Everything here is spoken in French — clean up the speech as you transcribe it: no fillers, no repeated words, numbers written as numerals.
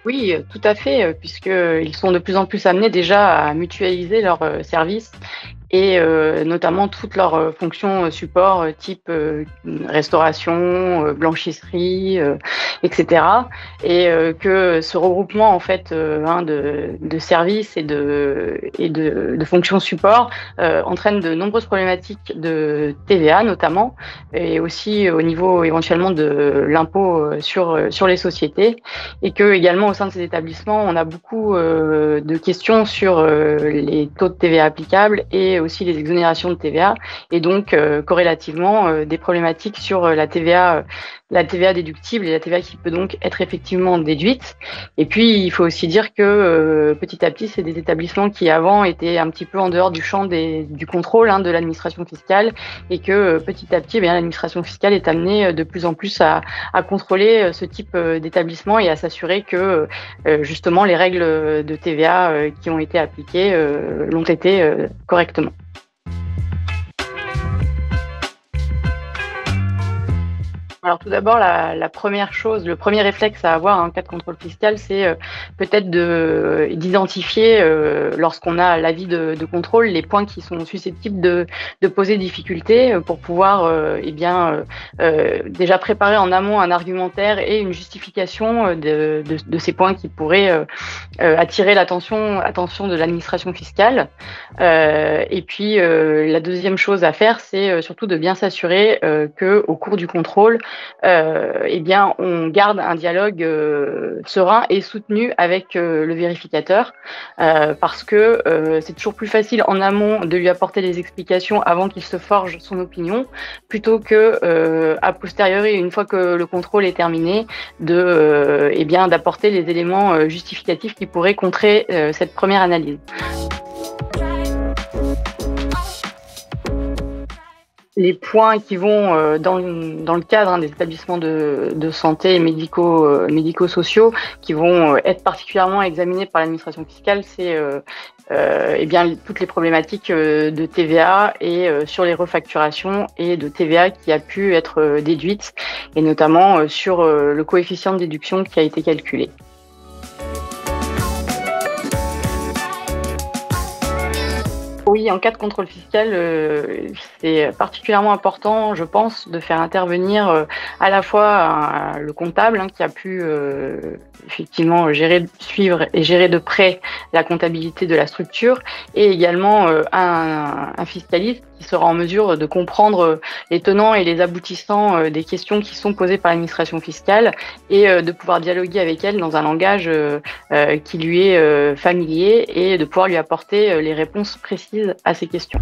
Oui, tout à fait, puisqu'ils sont de plus en plus amenés déjà à mutualiser leurs, services et notamment toutes leurs, fonctions, support, type, restauration, blanchisserie, et cetera et que ce regroupement en fait, de services et de fonctions support, entraîne de nombreuses problématiques de TVA notamment et aussi au niveau éventuellement de l'impôt, sur les sociétés et qu'également au sein de ces établissements, on a beaucoup, de questions sur, les taux de TVA applicables et aussi les exonérations de TVA et donc corrélativement, des problématiques sur, la TVA déductible et la TVA qui peut donc être effectivement déduite. Et puis il faut aussi dire que, petit à petit, c'est des établissements qui avant étaient un petit peu en dehors du champ du contrôle, de l'administration fiscale et que, petit à petit, eh bien l'administration fiscale est amenée, de plus en plus à contrôler, ce type, d'établissement et à s'assurer que, justement les règles, de TVA, qui ont été appliquées, l'ont été, correctement. Alors tout d'abord, la première chose, le premier réflexe à avoir en cas de contrôle fiscal, c'est peut-être d'identifier, lorsqu'on a l'avis de contrôle, les points qui sont susceptibles de poser difficulté pour pouvoir déjà préparer en amont un argumentaire et une justification de ces points qui pourraient attirer l'attention de l'administration fiscale. Et puis la deuxième chose à faire, c'est surtout de bien s'assurer qu'au cours du contrôle, on garde un dialogue serein et soutenu avec le vérificateur parce que c'est toujours plus facile en amont de lui apporter des explications avant qu'il se forge son opinion plutôt que a posteriori, une fois que le contrôle est terminé, d'apporter les éléments justificatifs qui pourraient contrer cette première analyse. Les points qui vont dans le cadre des établissements de santé et médico-sociaux qui vont être particulièrement examinés par l'administration fiscale, c'est toutes les problématiques de TVA et sur les refacturations et de TVA qui a pu être déduite et notamment sur le coefficient de déduction qui a été calculé. Oui, en cas de contrôle fiscal, c'est particulièrement important, je pense, de faire intervenir à la fois le comptable qui a pu effectivement suivre et gérer de près la comptabilité de la structure et également un fiscaliste qui sera en mesure de comprendre les tenants et les aboutissants des questions qui sont posées par l'administration fiscale et de pouvoir dialoguer avec elle dans un langage qui lui est familier et de pouvoir lui apporter les réponses précises à ces questions.